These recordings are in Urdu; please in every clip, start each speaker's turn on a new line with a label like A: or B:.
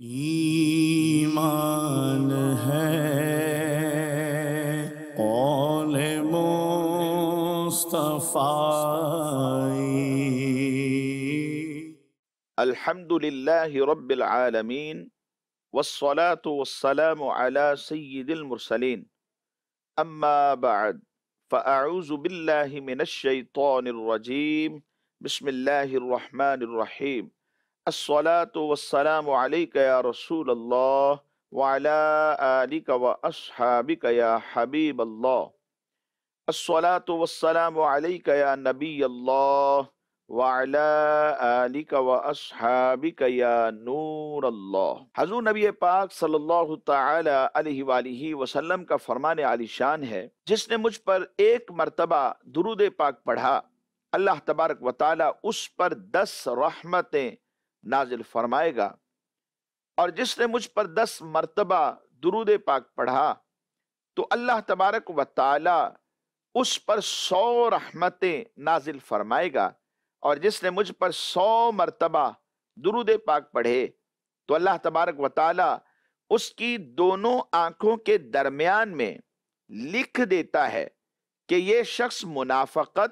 A: ایمان ہے قول مصطفی۔
B: الحمد لله رب العالمين والصلاة والسلام على سيد المرسلين أما بعد فأعوذ بالله من الشيطان الرجيم بسم الله الرحمن الرحيم الصلاة والسلام عليك يا رسول الله وعلى آلك وأصحابك يا حبيب الله الصلاة والسلام عليك يا نبي الله وعلى آلك وأصحابك يا نور اللہ۔ حضور نبی پاک صلی اللہ تعالی علیہ وآلہ وسلم کا فرمان عالی شان ہے، جس نے مجھ پر ایک مرتبہ درود پاک پڑھا، اللہ تبارک و تعالی اس پر 10 رحمتیں نازل فرمائے گا، اور جس نے مجھ پر 10 مرتبہ درود پاک پڑھا تو اللہ تبارک و تعالی اس پر 100 رحمتیں نازل فرمائے گا، اور جس نے مجھ پر 100 مرتبہ درود پاک پڑھے تو اللہ تبارک و تعالی اس کی دونوں آنکھوں کے درمیان میں لکھ دیتا ہے کہ یہ شخص منافقت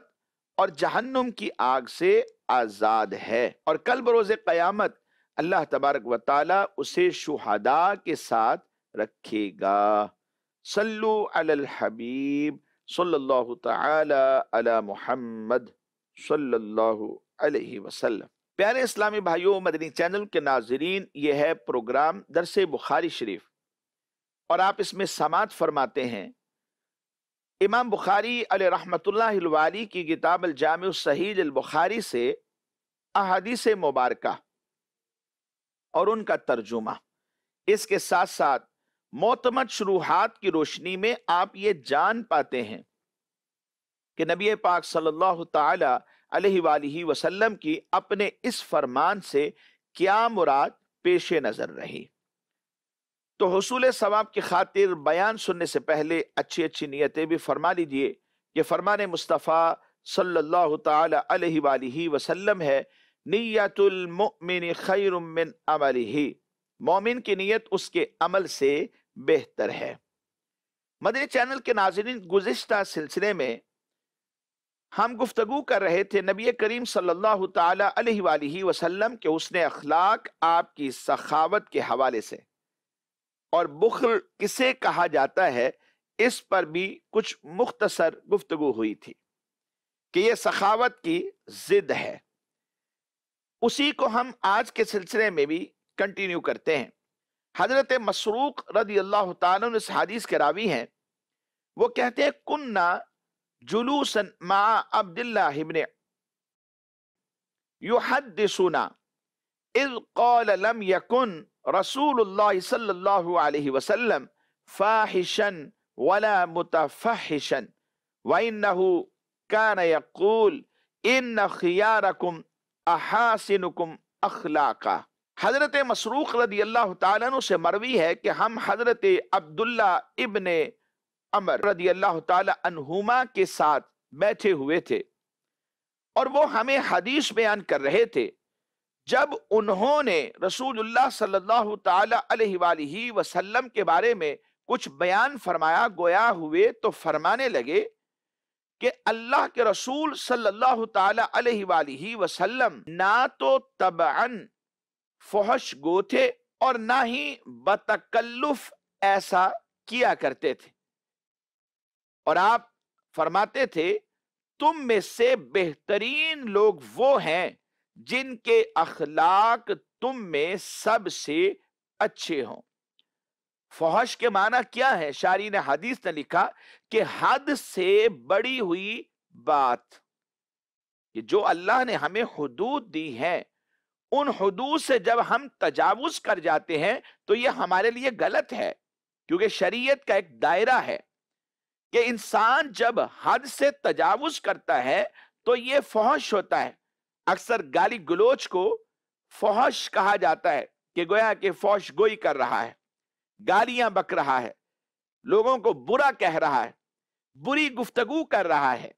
B: اور جہنم کی آگ سے آزاد ہے، اور کل بروز قیامت اللہ تبارک و تعالی اسے شہداء کے ساتھ رکھے گا۔ صلو علی الحبیب صلی اللہ تعالی علی محمد صلی اللہ علیہ وسلم۔ پیارے اسلامی بھائیوں، مدنی چینل کے ناظرین، یہ ہے پروگرام درس بخاری شریف، اور آپ اس میں سماعت فرماتے ہیں امام بخاری علیہ رحمت اللہ الوالی کی کتاب الجامع الصحیح البخاری سے احادیث مبارکہ اور ان کا ترجمہ۔ اس کے ساتھ ساتھ معتمد شروحات کی روشنی میں آپ یہ جان پاتے ہیں کہ نبی پاک صلی اللہ تعالی علیہ وآلہ وسلم کی اپنے اس فرمان سے کیا مراد پیش نظر رہی۔ تو حصول ثواب کی خاطر بیان سننے سے پہلے اچھی نیتیں بھی فرما لیجئے کہ فرمان مصطفیٰ صلی اللہ تعالی علیہ وآلہ وسلم ہے، نیت المؤمن خیر من عملہ، مومن کی نیت اس کے عمل سے بہتر ہے۔ مدنی چینل کے ناظرین، گزشتہ سلسلے میں ہم گفتگو کر رہے تھے نبی کریم صلی اللہ تعالی علیہ وآلہ وسلم کے حسن اخلاق، آپ کی سخاوت کے حوالے سے، اور بخل کسے کہا جاتا ہے اس پر بھی کچھ مختصر گفتگو ہوئی تھی کہ یہ سخاوت کی ضد ہے۔ اسی کو ہم آج کے سلسلے میں بھی کنٹینیو کرتے ہیں۔ حضرت مسروق رضی اللہ تعالیٰ عنہ اس حدیث کے راوی ہیں، وہ کہتے ہیں کننا جلوسا مع عبد اللہ ابن یحدثنا اذ قال لم يكن رسول اللہ صلی اللہ علیہ وسلم فاحشا ولا متفحشا وإنه كان يقول ان خياركم احاسنكم اخلاقا۔ حضرت مسروق رضی اللہ تعالیٰ عنہ سے مروی ہے کہ ہم حضرت عبداللہ ابن عمر رضی اللہ تعالی عنہما کے ساتھ بیٹھے ہوئے تھے، اور وہ ہمیں حدیث بیان کر رہے تھے۔ جب انہوں نے رسول اللہ صلی اللہ تعالی علیہ وآلہ وسلم کے بارے میں کچھ بیان فرمایا، گویا ہوئے تو فرمانے لگے کہ اللہ کے رسول صلی اللہ تعالی علیہ وآلہ وسلم نہ تو طبعاً فحش گو تھے اور نہ ہی بتکلف ایسا کیا کرتے تھے، اور آپ فرماتے تھے تم میں سے بہترین لوگ وہ ہیں جن کے اخلاق تم میں سب سے اچھے ہوں۔ فحش کے معنی کیا ہے؟ شارحین حدیث نے لکھا کہ حد سے بڑی ہوئی بات، کہ جو اللہ نے ہمیں حدود دی ہیں، ان حدود سے جب ہم تجاوز کر جاتے ہیں تو یہ ہمارے لیے غلط ہے، کیونکہ شریعت کا ایک دائرہ ہے کہ انسان جب حد سے تجاوز کرتا ہے تو یہ فحش ہوتا ہے۔ اکثر گالی گلوچ کو فحش کہا جاتا ہے کہ گویا کہ فحش گوئی کر رہا ہے، گالیاں بک رہا ہے، لوگوں کو برا کہہ رہا ہے، بری گفتگو کر رہا ہے،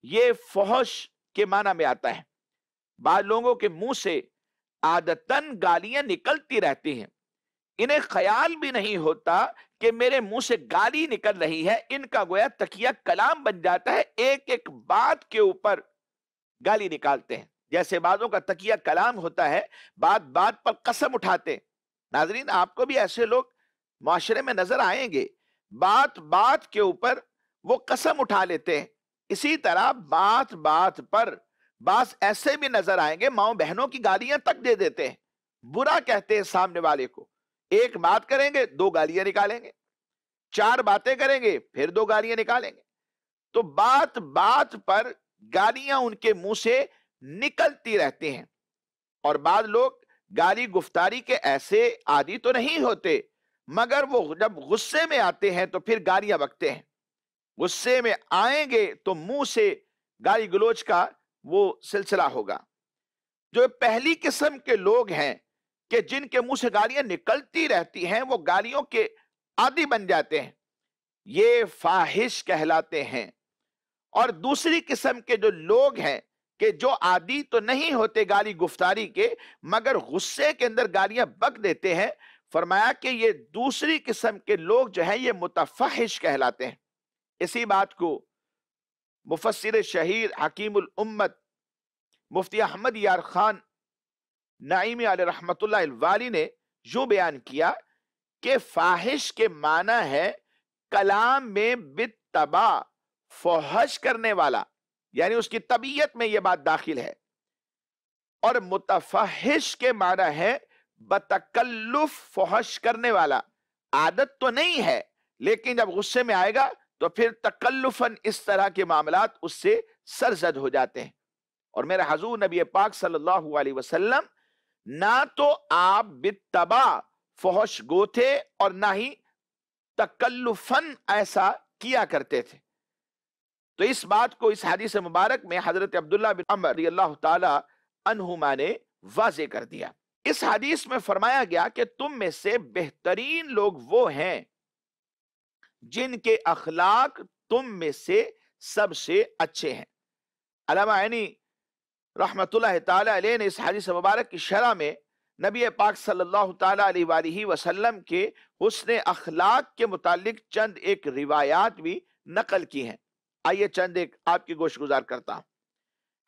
B: یہ فحش کے معنی میں آتا ہے۔ بعض لوگوں کے منہ سے عادتاً گالیاں نکلتی رہتی ہیں، انہیں خیال بھی نہیں ہوتا کہ میرے منہ سے گالی نکل رہی ہے، ان کا گویا تکیہ کلام بن جاتا ہے، ایک ایک بات کے اوپر گالی نکالتے ہیں، جیسے بعضوں کا تکیہ کلام ہوتا ہے، بات بات پر قسم اٹھاتے ہیں۔ ناظرین، آپ کو بھی ایسے لوگ معاشرے میں نظر آئیں گے، بات بات کے اوپر وہ قسم اٹھا لیتے ہیں۔ اسی طرح بات بات پر بعض ایسے بھی نظر آئیں گے، ماؤں بہنوں کی گالیاں تک دے دیتے ہیں، برا کہتے ہیں سامنے والے کو، ایک بات کریں گے 2 گالیاں نکالیں گے، 4 باتیں کریں گے پھر 2 گالیاں نکالیں گے۔ تو بات بات پر گالیاں ان کے منہ سے نکلتی رہتی ہیں، اور بعض لوگ گالی گفتاری کے ایسے عادی تو نہیں ہوتے، مگر وہ جب غصے میں آتے ہیں تو پھر گالیاں بکتے ہیں، غصے میں آئیں گے تو منہ سے گالی گلوچ کا وہ سلسلہ ہوگا۔ جو پہلی قسم کے لوگ ہیں کہ جن کے منہ سے گالیاں نکلتی رہتی ہیں، وہ گالیوں کے عادی بن جاتے ہیں، یہ فاحش کہلاتے ہیں۔ اور دوسری قسم کے جو لوگ ہیں کہ جو عادی تو نہیں ہوتے گالی گفتاری کے، مگر غصے کے اندر گالیاں بک دیتے ہیں، فرمایا کہ یہ دوسری قسم کے لوگ جو ہیں یہ متفحش کہلاتے ہیں۔ اسی بات کو مفسر شہیر حکیم الامت مفتی احمد یار خان نعیمی علیہ رحمت اللہ الوالی نے یوں بیان کیا کہ فاحش کے معنی ہے کلام میں بالطبع فحش کرنے والا، یعنی اس کی طبیعت میں یہ بات داخل ہے، اور متفحش کے معنی ہے بتکلف فحش کرنے والا، عادت تو نہیں ہے لیکن جب غصے میں آئے گا تو پھر تکلفاً اس طرح کے معاملات اس سے سرزد ہو جاتے ہیں۔ اور میرے حضور نبی پاک صلی اللہ علیہ وسلم نہ تو آپ بالطبع فحش گو تھے اور نہ ہی تکلفاً ایسا کیا کرتے تھے۔ تو اس بات کو اس حدیث مبارک میں حضرت عبداللہ بن عمر رضی اللہ تعالی عنہما نے واضح کر دیا۔ اس حدیث میں فرمایا گیا کہ تم میں سے بہترین لوگ وہ ہیں جن کے اخلاق تم میں سے سب سے اچھے ہیں۔ علامہ عینی رحمت اللہ تعالی علیہ نے اس حدیث مبارک کی شرح میں نبی پاک صلی اللہ تعالی علیہ وآلہ وسلم کے حسن اخلاق کے متعلق چند ایک روایات بھی نقل کی ہیں۔ آئیے چند ایک آپ کی گوش گزار کرتا ہوں۔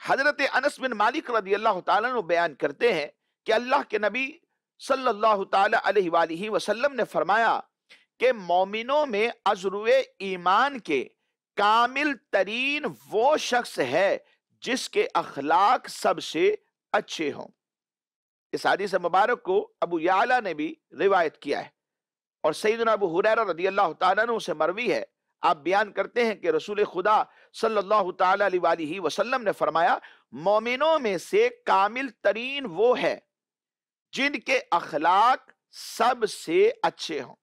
B: حضرت انس بن مالک رضی اللہ تعالیٰ عنہ بیان کرتے ہیں کہ اللہ کے نبی صلی اللہ تعالی علیہ وآلہ وسلم نے فرمایا کہ مومنوں میں عذرو ایمان کے کامل ترین وہ شخص ہے جس کے اخلاق سب سے اچھے ہوں۔ اس حدیث مبارک کو ابو یعلا نے بھی روایت کیا ہے، اور سیدنا ابو ہریرہ رضی اللہ تعالیٰ عنہ سے مروی ہے، آپ بیان کرتے ہیں کہ رسول خدا صلی اللہ تعالی علیہ وآلہ وسلم نے فرمایا مومنوں میں سے کامل ترین وہ ہے جن کے اخلاق سب سے اچھے ہوں۔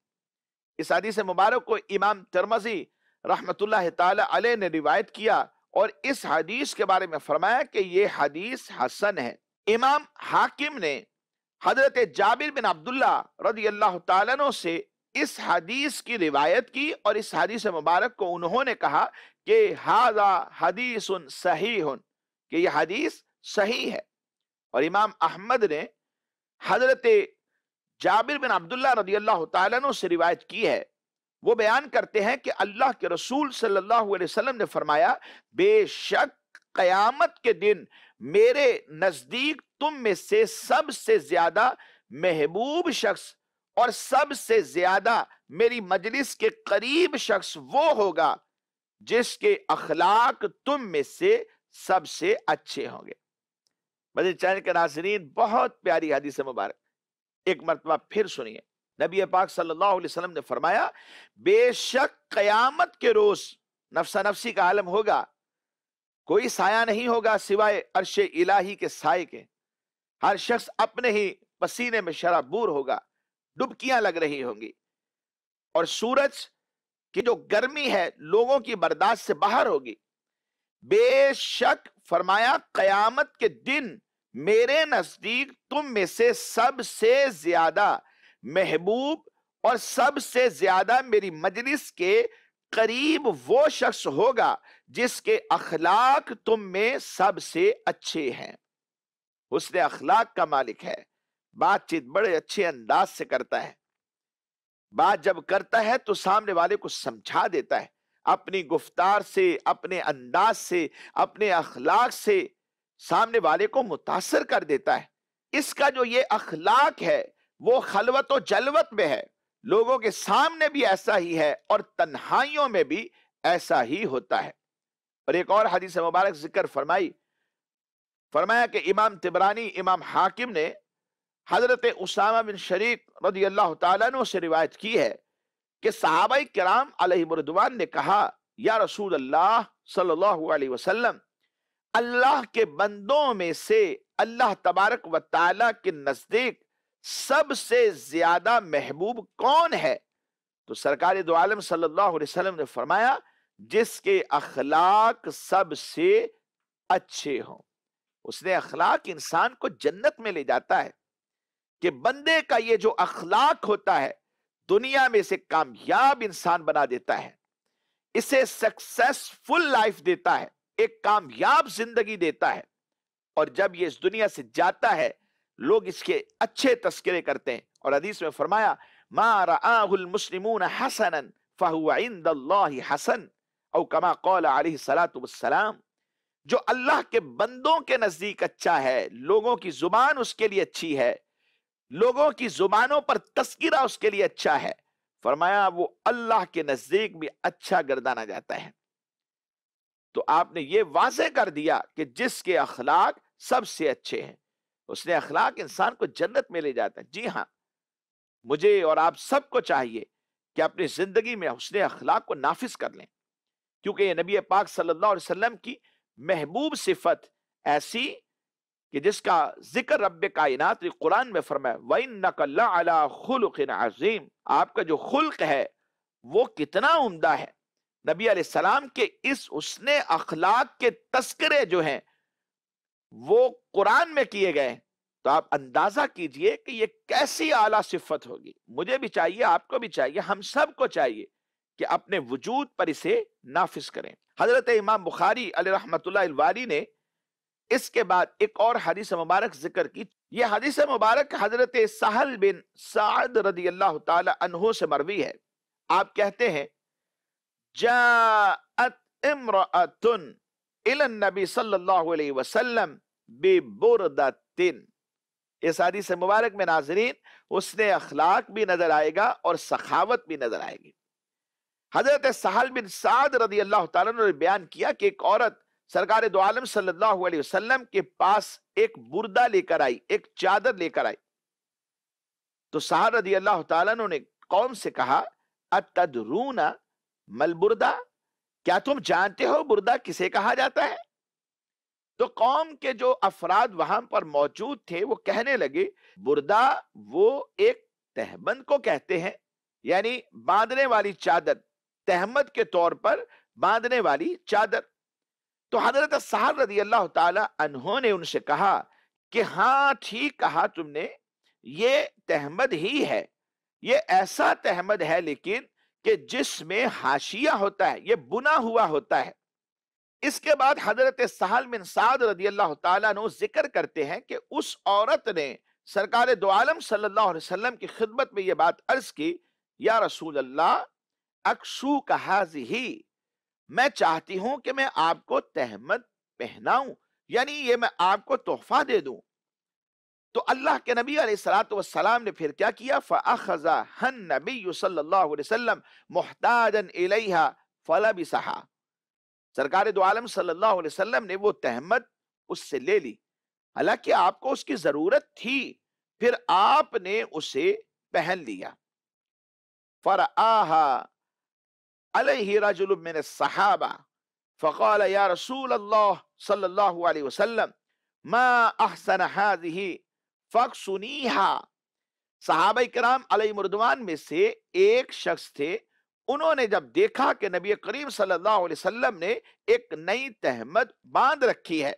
B: اس حدیث مبارک کو امام ترمذی رحمت اللہ تعالی علیہ نے روایت کیا، اور اس حدیث کے بارے میں فرمایا کہ یہ حدیث حسن ہے۔ امام حاکم نے حضرت جابر بن عبداللہ رضی اللہ تعالیٰ عنہ سے اس حدیث کی روایت کی، اور اس حدیث مبارک کو انہوں نے کہا کہ ھذا حدیث صحیح، کہ یہ حدیث صحیح ہے۔ اور امام احمد نے حضرت جابر بن عبداللہ رضی اللہ تعالیٰ عنہ سے روایت کی ہے، وہ بیان کرتے ہیں کہ اللہ کے رسول صلی اللہ علیہ وسلم نے فرمایا بے شک قیامت کے دن میرے نزدیک تم میں سے سب سے زیادہ محبوب شخص اور سب سے زیادہ میری مجلس کے قریب شخص وہ ہوگا جس کے اخلاق تم میں سے سب سے اچھے ہوں گے۔ مزید چینل کے ناظرین، بہت پیاری حدیث مبارک ایک مرتبہ پھر سنیے۔ نبی پاک صلی اللہ علیہ وسلم نے فرمایا بے شک قیامت کے روز نفسا نفسی کا عالم ہوگا، کوئی سایہ نہیں ہوگا سوائے عرش الہی کے سائے کے، ہر شخص اپنے ہی پسینے میں شرابور ہوگا، ڈبکیاں لگ رہی ہوں گی، اور سورج کی جو گرمی ہے لوگوں کی برداشت سے باہر ہوگی۔ بے شک فرمایا قیامت کے دن میرے نزدیک تم میں سے سب سے زیادہ محبوب اور سب سے زیادہ میری مجلس کے قریب وہ شخص ہوگا جس کے اخلاق تم میں سب سے اچھے ہیں۔ حسن اخلاق کا مالک ہے، بات چیت بڑے اچھے انداز سے کرتا ہے، بات جب کرتا ہے تو سامنے والے کو سمجھا دیتا ہے، اپنی گفتار سے، اپنے انداز سے، اپنے اخلاق سے سامنے والے کو متاثر کر دیتا ہے۔ اس کا جو یہ اخلاق ہے وہ خلوت و جلوت میں ہے، لوگوں کے سامنے بھی ایسا ہی ہے اور تنہائیوں میں بھی ایسا ہی ہوتا ہے۔ اور ایک اور حدیث مبارک ذکر فرمایا کہ امام طبرانی، امام حاکم نے حضرت اسامہ بن شریک رضی اللہ تعالیٰ عنہ سے روایت کی ہے کہ صحابہ کرام علیہ رضوان نے کہا، یا رسول اللہ صلی اللہ علیہ وسلم، اللہ کے بندوں میں سے اللہ تبارک و تعالیٰ کے نزدیک سب سے زیادہ محبوب کون ہے؟ تو سرکار دو عالم صلی اللہ علیہ وسلم نے فرمایا، جس کے اخلاق سب سے اچھے ہوں۔ اس نے اخلاق انسان کو جنت میں لے جاتا ہے کہ بندے کا یہ جو اخلاق ہوتا ہے دنیا میں اسے کامیاب انسان بنا دیتا ہے، اسے سکسیسفل لائف دیتا ہے، ایک کامیاب زندگی دیتا ہے۔ اور جب یہ اس دنیا سے جاتا ہے لوگ اس کے اچھے تذکرے کرتے ہیں، اور حدیث میں فرمایا، ما رآہ المسلمون حسنا فہو عند اللہ حسن، او کما قال علیہ الصلاۃ والسلام۔ جو اللہ کے بندوں کے نزدیک اچھا ہے، لوگوں کی زبان اس کے لیے اچھی ہے، لوگوں کی زبانوں پر تذکرہ اس کے لیے اچھا ہے، فرمایا وہ اللہ کے نزدیک بھی اچھا گردانا جاتا ہے۔ تو آپ نے یہ واضح کر دیا کہ جس کے اخلاق سب سے اچھے ہیں، اس نے اخلاق انسان کو جنت میں لے جاتا ہے۔ جی ہاں، مجھے اور آپ سب کو چاہیے کہ اپنی زندگی میں حسن اخلاق کو نافذ کر لیں، کیونکہ یہ نبی پاک صلی اللہ علیہ وسلم کی محبوب صفت ایسی کہ جس کا ذکر رب کائنات نے قرآن میں فرمایا، وَإِنَّكَ لَعَلَىٰ خُلُقٍ عَظِيمٍ، آپ کا جو خلق ہے وہ کتنا عمدہ ہے۔ نبی علیہ السلام کے اس حسن اخلاق کے تذکرے جو ہیں وہ قرآن میں کیے گئے، تو آپ اندازہ کیجئے کہ یہ کیسی اعلیٰ صفت ہوگی۔ مجھے بھی چاہیے، آپ کو بھی چاہیے، ہم سب کو چاہیے کہ اپنے وجود پر اسے نافذ کریں۔ حضرت امام بخاری علیہ رحمت اللہ الواری نے اس کے بعد ایک اور حدیث مبارک ذکر کی۔ یہ حدیث مبارک حضرت سہل بن سعد رضی اللہ تعالی عنہ سے مروی ہے۔ آپ کہتے ہیں، جاءت امرأۃ الی النبی صلی اللہ علیہ وسلم ببردۃ۔ اس حدیث مبارک میں ناظرین اس نے اخلاق بھی نظر آئے گا اور سخاوت بھی نظر آئے گی۔ حضرت سہل بن سعد رضی اللہ تعالیٰ نے بیان کیا کہ ایک عورت سرکار دو عالم صلی اللہ علیہ وسلم کے پاس ایک بردہ لے کر آئی، ایک چادر لے کر آئی۔ تو سہل رضی اللہ تعالیٰ نے قوم سے کہا، اتدرون مل بردہ، کیا تم جانتے ہو بردہ کسے کہا جاتا ہے؟ تو قوم کے جو افراد وہاں پر موجود تھے وہ کہنے لگے، بردہ وہ ایک تہبند کو کہتے ہیں، یعنی باندھنے والی چادر، تہمت کے طور پر باندھنے والی چادر۔ تو حضرت سہل رضی اللہ تعالی عنہ نے ان سے کہا کہ ہاں ٹھیک کہا تم نے، یہ تہمد ہی ہے، یہ ایسا تہمد ہے لیکن کہ جس میں حاشیہ ہوتا ہے، یہ بنا ہوا ہوتا ہے۔ اس کے بعد حضرت سہل بن سعد رضی اللہ تعالیٰ عنہ ذکر کرتے ہیں کہ اس عورت نے سرکار دو عالم صلی اللہ علیہ وسلم کی خدمت میں یہ بات عرض کی، یا رسول اللہ اکسو کا ہذہ، میں چاہتی ہوں کہ میں آپ کو تہمت پہناؤں، یعنی یہ میں آپ کو تحفہ دے دوں۔ تو اللہ کے نبی علیہ الصلوۃ والسلام نے پھر کیا کیا، فَأَخَذَهَا النَّبِيُّ صلی اللہ علیہ وسلم مُحْتَاجًا إِلَيْهَا فَلَبِسَهَا، سرکار دو عالم صلی اللہ علیہ وسلم نے وہ تہمت اس سے لے لی، حالانکہ آپ کو اس کی ضرورت تھی، پھر آپ نے اسے پہن لیا۔ فَرَآهَا علیہ رجل من الصحابہ فقال یا رسول اللہ صلی اللہ علیہ وسلم ما احسن هذه فاکسنیها، صحابہ کرام علیہ رضوان میں سے ایک شخص تھے، انہوں نے جب دیکھا کہ نبی کریم صلی اللہ علیہ وسلم نے ایک نئی تہمت باندھ رکھی ہے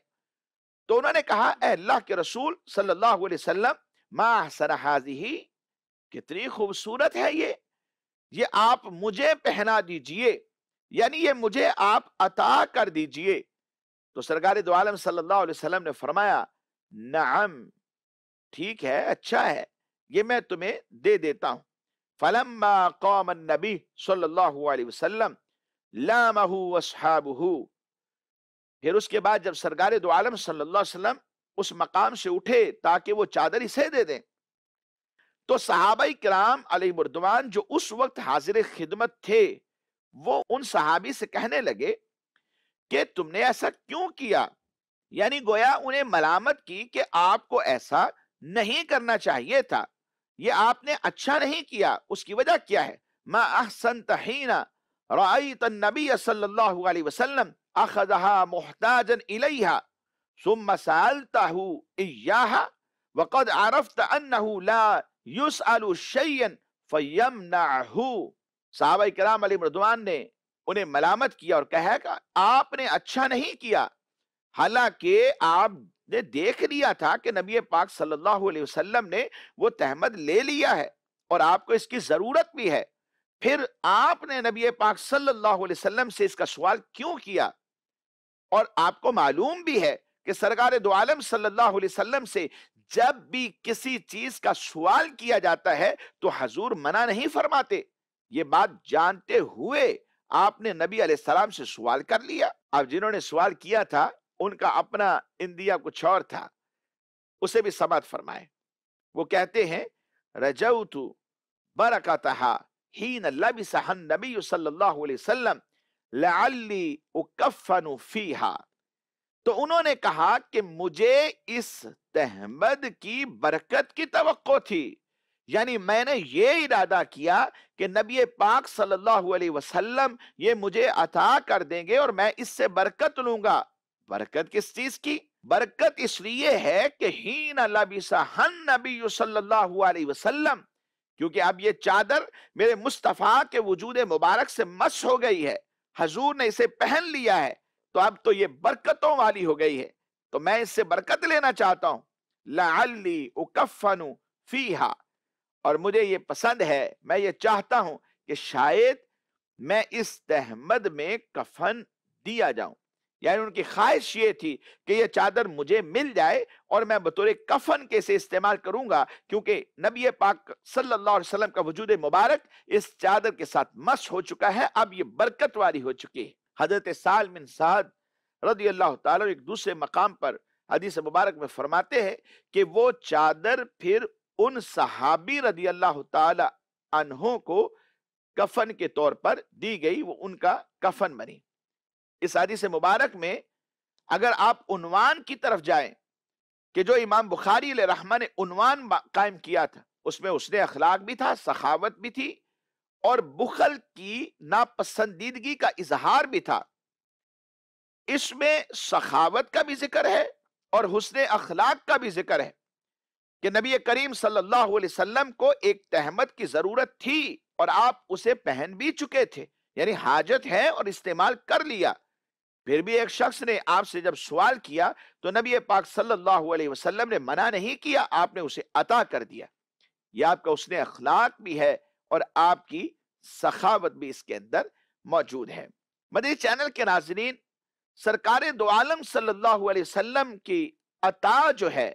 B: تو انہوں نے کہا، اے اللہ کے رسول صلی اللہ علیہ وسلم، ما احسن هذه، کتنی خوبصورت ہے یہ آپ مجھے پہنا دیجئے، یعنی یہ مجھے آپ عطا کر دیجئے۔ تو سرکار دو عالم صلی اللہ علیہ وسلم نے فرمایا، نعم، ٹھیک ہے، اچھا ہے، یہ میں تمہیں دے دیتا ہوں۔ فلما قام النبی صلی اللہ علیہ وسلم لامہ واصحابہ، پھر اس کے بعد جب سرکار دو عالم صلی اللہ علیہ وسلم اس مقام سے اٹھے تاکہ وہ چادر اسے دے دیں، تو صحابہ کرام علیہ مردوان جو اس وقت حاضر خدمت تھے وہ ان صحابی سے کہنے لگے کہ تم نے ایسا کیوں کیا؟ یعنی گویا انہیں ملامت کی کہ آپ کو ایسا نہیں کرنا چاہیے تھا، یہ آپ نے اچھا نہیں کیا۔ اس کی وجہ کیا ہے؟ ما احسنت حین رأیت النبی صلی اللہ علیہ وسلم اخذها محتاجا الیہا ثم سألتہ ایاہا وقد عرفت انه لا يسأل شيئا فيمنعه۔ صحابہ کرام علیہ مردوان نے انہیں ملامت کیا اور کہا کہ آپ نے اچھا نہیں کیا، حالانکہ آپ نے دیکھ لیا تھا کہ نبی پاک صلی اللہ علیہ وسلم نے وہ تہمت لے لیا ہے اور آپ کو اس کی ضرورت بھی ہے، پھر آپ نے نبی پاک صلی اللہ علیہ وسلم سے اس کا سوال کیوں کیا؟ اور آپ کو معلوم بھی ہے کہ سرکار دو عالم صلی اللہ علیہ وسلم سے جب بھی کسی چیز کا سوال کیا جاتا ہے تو حضور منع نہیں فرماتے۔ یہ بات جانتے ہوئے آپ نے نبی علیہ السلام سے سوال کر لیا۔ اب جنہوں نے سوال کیا تھا ان کا اپنا اندیا کچھ اور تھا، اسے بھی سماعت فرمائے۔ وہ کہتے ہیں رجوت برکتہا حین لبسہا النبی صلی اللہ علیہ وسلم لعلی اکفن فیہا، تو انہوں نے کہا کہ مجھے اس تہمد کی برکت کی توقع تھی، یعنی میں نے یہ ارادہ کیا کہ نبی پاک صلی اللہ علیہ وسلم یہ مجھے عطا کر دیں گے اور میں اس سے برکت لوں گا۔ برکت کس چیز کی؟ برکت اس لیے ہے کہ حین لبسہا النبی صلی اللہ علیہ وسلم، کیونکہ اب یہ چادر میرے مصطفیٰ کے وجود مبارک سے مس ہو گئی ہے، حضور نے اسے پہن لیا ہے، تو اب تو یہ برکتوں والی ہو گئی ہے، تو میں اس سے برکت لینا چاہتا ہوں۔ لعلی اکفن فیہا، اور مجھے یہ پسند ہے، میں یہ چاہتا ہوں کہ شاید میں اس تہمد میں کفن دیا جاؤں، یعنی ان کی خواہش یہ تھی کہ یہ چادر مجھے مل جائے اور میں بطور کفن کے اسے استعمال کروں گا، کیونکہ نبی پاک صلی اللہ علیہ وسلم کا وجود مبارک اس چادر کے ساتھ مس ہو چکا ہے، اب یہ برکت والی ہو چکی ہے۔ حضرت سہل بن سعد رضی اللہ تعالیٰ ایک دوسرے مقام پر حدیث مبارک میں فرماتے ہیں کہ وہ چادر پھر ان صحابی رضی اللہ تعالی عنہ کو کفن کے طور پر دی گئی، وہ ان کا کفن بنی۔ اس حدیث مبارک میں اگر آپ عنوان کی طرف جائیں کہ جو امام بخاری علیہ رحمہ نے عنوان قائم کیا تھا، اس میں حسن اخلاق بھی تھا، سخاوت بھی تھی اور بخل کی ناپسندیدگی کا اظہار بھی تھا۔ اس میں سخاوت کا بھی ذکر ہے اور حسن اخلاق کا بھی ذکر ہے کہ نبی کریم صلی اللہ علیہ وسلم کو ایک تہمت کی ضرورت تھی اور آپ اسے پہن بھی چکے تھے، یعنی حاجت ہے اور استعمال کر لیا، پھر بھی ایک شخص نے آپ سے جب سوال کیا تو نبی پاک صلی اللہ علیہ وسلم نے منع نہیں کیا، آپ نے اسے عطا کر دیا۔ یہ آپ کا حسن اخلاق بھی ہے اور آپ کی سخاوت بھی اس کے اندر موجود ہے۔ مدنی چینل کے ناظرین، سرکار دو عالم صلی اللہ علیہ وسلم کی عطا جو ہے،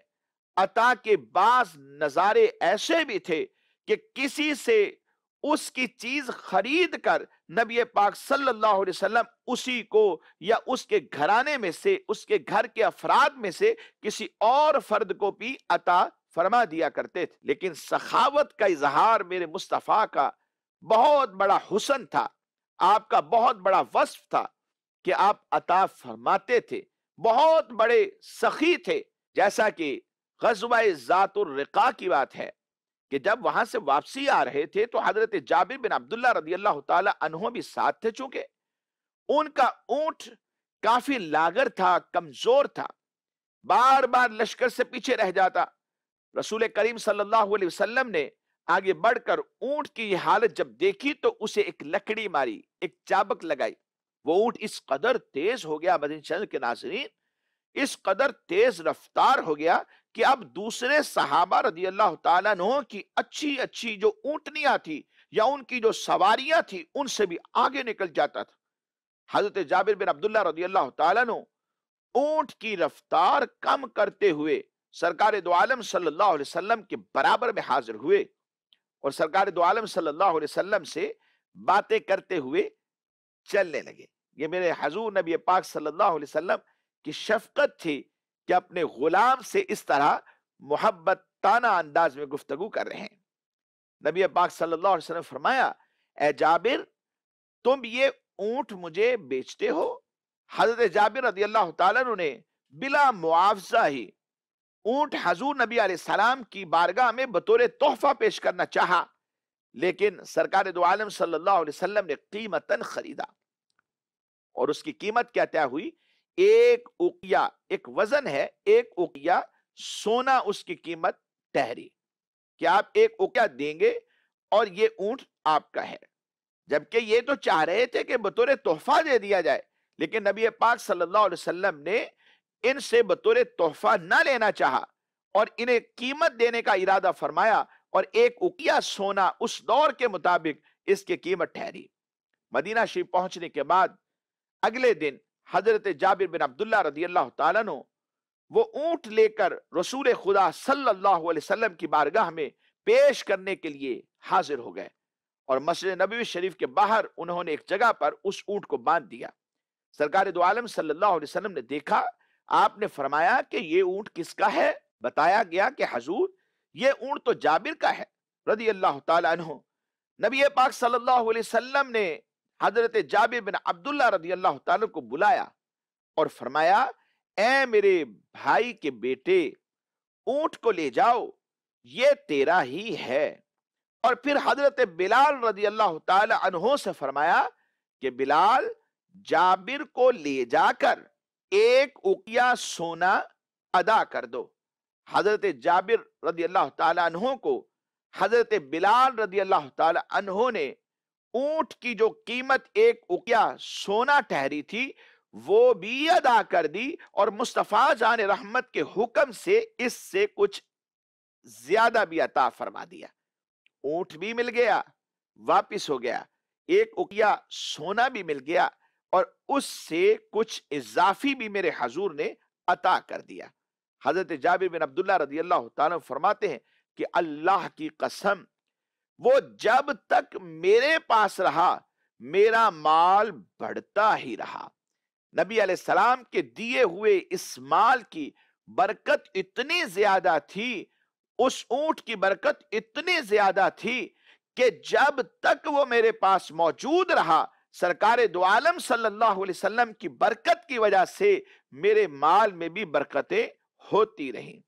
B: عطا کے بعض نظارے ایسے بھی تھے کہ کسی سے اس کی چیز خرید کر نبی پاک صلی اللہ علیہ وسلم اسی کو یا اس کے گھرانے میں سے، اس کے گھر کے افراد میں سے کسی اور فرد کو بھی عطا فرما دیا کرتے تھے، لیکن سخاوت کا اظہار میرے مصطفیٰ کا بہت بڑا حسن تھا، آپ کا بہت بڑا وصف تھا کہ آپ عطا فرماتے تھے، بہت بڑے سخی تھے۔ جیسا کہ غزوہ ذات الرقاع کی بات ہے کہ جب وہاں سے واپسی آ رہے تھے تو حضرت جابر بن عبداللہ رضی اللہ تعالی عنہ بھی ساتھ تھے، چونکہ ان کا اونٹ کافی لاغر تھا، کمزور تھا، بار بار لشکر سے پیچھے رہ جاتا۔ رسول کریم صلی اللہ علیہ وسلم نے آگے بڑھ کر اونٹ کی یہ حالت جب دیکھی تو اسے ایک لکڑی ماری، ایک چابک لگائی۔ وہ اونٹ اس قدر تیز ہو گیا، مدنی چینل کے ناظرین، اس قدر تیز رفتار ہو گیا کہ اب دوسرے صحابہ رضی اللہ تعالیٰ عنہ کی اچھی اچھی جو اونٹنیاں تھی یا ان کی جو سواریاں تھی ان سے بھی آگے نکل جاتا تھا۔ حضرت جابر بن عبداللہ رضی اللہ تعالیٰ عنہ اونٹ کی رفتار کم کرتے ہوئے سرکار دو عالم صلی اللہ علیہ وسلم کے برابر میں حاضر ہوئے اور سرکار دو عالم صلی اللہ علیہ وسلم سے باتیں کرتے ہوئے چلنے لگے۔ یہ میرے حضور نبی پاک صلی اللہ علیہ وسلم کی شفقت تھی کہ اپنے غلام سے اس طرح محبت تانہ انداز میں گفتگو کر رہے ہیں۔ نبی پاک صلی اللہ علیہ وسلم فرمایا، اے جابر، تم یہ اونٹ مجھے بیچتے ہو؟ حضرت جابر رضی اللہ تعالیٰ عنہ نے بلا معاوضہ ہی اونٹ حضور نبی علیہ السلام کی بارگاہ میں بطور تحفہ پیش کرنا چاہا، لیکن سرکار دو عالم صلی اللہ علیہ وسلم نے قیمتاً خریدا، اور اس کی قیمت کیا طے ہوئی؟ ایک اوقیہ، ایک وزن ہے، ایک اوقیہ سونا اس کی قیمت ٹھہری کہ آپ ایک اوقیہ دیں گے اور یہ اونٹ آپ کا ہے۔ جبکہ یہ تو چاہ رہے تھے کہ بطور تحفہ دے دیا جائے، لیکن نبی پاک صلی اللہ علیہ وسلم نے ان سے بطور تحفہ نہ لینا چاہا اور انہیں قیمت دینے کا ارادہ فرمایا، اور ایک اوقیہ سونا اس دور کے مطابق اس کی قیمت ٹھہری۔ مدینہ شریف پہنچنے کے بعد اگلے دن حضرت جابر بن عبداللہ رضی اللہ تعالیٰ عنہ وہ اونٹ لے کر رسول خدا صلی اللہ علیہ وسلم کی بارگاہ میں پیش کرنے کے لیے حاضر ہو گئے، اور مسجد نبوی شریف کے باہر انہوں نے ایک جگہ پر اس اونٹ کو باندھ دیا۔ سرکار دو عالم صلی اللہ علیہ وسلم نے دیکھا، آپ نے فرمایا کہ یہ اونٹ کس کا ہے؟ بتایا گیا کہ حضور یہ اونٹ تو جابر کا ہے رضی اللہ تعالی عنہ۔ نبی پاک صلی اللہ علیہ وسلم نے حضرت جابر بن عبداللہ رضی اللہ تعالی کو بلایا اور فرمایا، اے میرے بھائی کے بیٹے، اونٹ کو لے جاؤ، یہ تیرا ہی ہے۔ اور پھر حضرت بلال رضی اللہ تعالی عنہ سے فرمایا کہ بلال، جابر کو لے جا کر ایک اوقیہ سونا ادا کر دو۔ حضرت جابر رضی اللہ تعالی عنہ کو حضرت بلال رضی اللہ تعالی عنہ نے اونٹ کی جو قیمت ایک اوقیہ سونا ٹھہری تھی وہ بھی ادا کر دی، اور مصطفیٰ جان رحمت کے حکم سے اس سے کچھ زیادہ بھی عطا فرما دیا۔ اونٹ بھی مل گیا، واپس ہو گیا، ایک اوقیہ سونا بھی مل گیا، اور اس سے کچھ اضافی بھی میرے حضور نے عطا کر دیا۔ حضرت جابر بن عبداللہ رضی اللہ تعالیٰ فرماتے ہیں کہ اللہ کی قسم، وہ جب تک میرے پاس رہا میرا مال بڑھتا ہی رہا۔ نبی علیہ السلام کے دیے ہوئے اس مال کی برکت اتنی زیادہ تھی، اس اونٹ کی برکت اتنی زیادہ تھی کہ جب تک وہ میرے پاس موجود رہا، سرکار دو عالم صلی اللہ علیہ وسلم کی برکت کی وجہ سے میرے مال میں بھی برکتیں ہوتی رہیں۔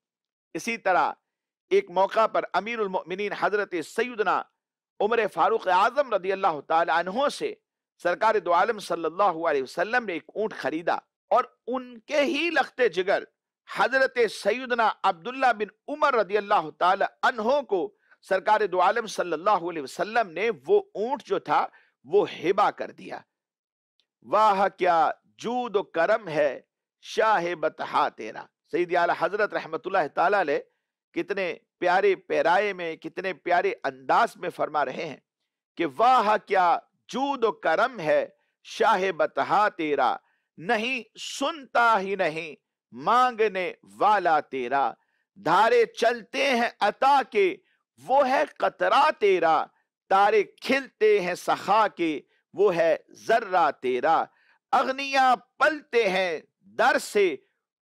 B: اسی طرح ایک موقع پر امیر المؤمنین حضرت سیدنا عمر فاروق اعظم رضی اللہ تعالی عنہ سے سرکار دو عالم صلی اللہ علیہ وسلم نے ایک اونٹ خریدا، اور ان کے ہی لخت جگر حضرت سیدنا عبداللہ بن عمر رضی اللہ تعالی عنہ کو سرکار دو عالم صلی اللہ علیہ وسلم نے وہ اونٹ جو تھا وہ ہبہ کر دیا۔ واہ کیا جود و کرم ہے شاہ بطحا تیرا۔ سیدی اعلیٰ حضرت رحمت اللہ تعالی علیہ کتنے پیارے پیرائے میں، کتنے پیارے انداز میں فرما رہے ہیں کہ واہ کیا جود و کرم ہے شاہ بطحا تیرا، نہیں سنتا ہی نہیں مانگنے والا تیرا، دھارے چلتے ہیں عطا کے وہ ہے قطرہ تیرا، تارے کھلتے ہیں سخا کے وہ ہے ذرہ تیرا، اغنیا پلتے ہیں در سے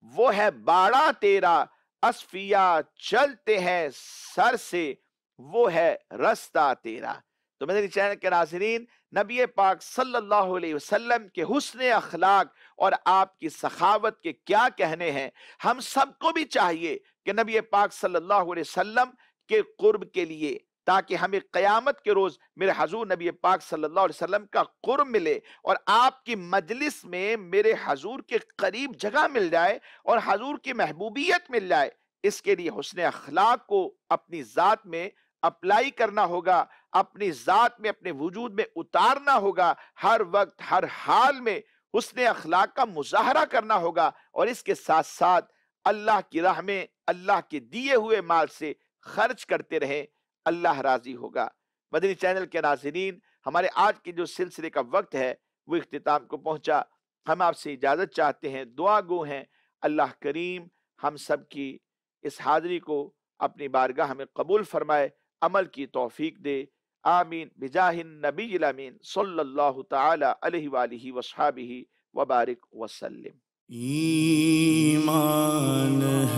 B: وہ ہے باڑا تیرا، اصفیا چلتے ہیں سر سے وہ ہے رستہ تیرا۔ تو میرے چینل کے ناظرین، نبی پاک صلی اللہ علیہ وسلم کے حسن اخلاق اور آپ کی سخاوت کے کیا کہنے ہیں۔ ہم سب کو بھی چاہیے کہ نبی پاک صلی اللہ علیہ وسلم کے قرب کے لیے، تاکہ ہمیں قیامت کے روز میرے حضور نبی پاک صلی اللہ علیہ وسلم کا قرب ملے، اور آپ کی مجلس میں میرے حضور کے قریب جگہ مل جائے اور حضور کی محبوبیت مل جائے، اس کے لیے حسن اخلاق کو اپنی ذات میں اپلائی کرنا ہوگا، اپنی ذات میں، اپنے وجود میں اتارنا ہوگا، ہر وقت ہر حال میں حسن اخلاق کا مظاہرہ کرنا ہوگا، اور اس کے ساتھ ساتھ اللہ کی راہ میں اللہ کے دیے ہوئے مال سے خرچ کرتے رہیں، اللہ راضی ہوگا۔ مدنی چینل کے ناظرین، ہمارے آج کے جو سلسلے کا وقت ہے وہ اختتام کو پہنچا۔ ہم آپ سے اجازت چاہتے ہیں، دعا گو ہیں اللہ کریم ہم سب کی اس حاضری کو اپنی بارگاہ میں قبول فرمائے۔ عمل کی توفیق دے، آمین بجاہ النبی الامین صلی اللہ تعالی علیہ وآلہ وصحابہ وبارک وسلم۔
A: ایمان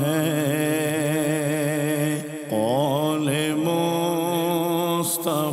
A: ہے قول مصطفیٰ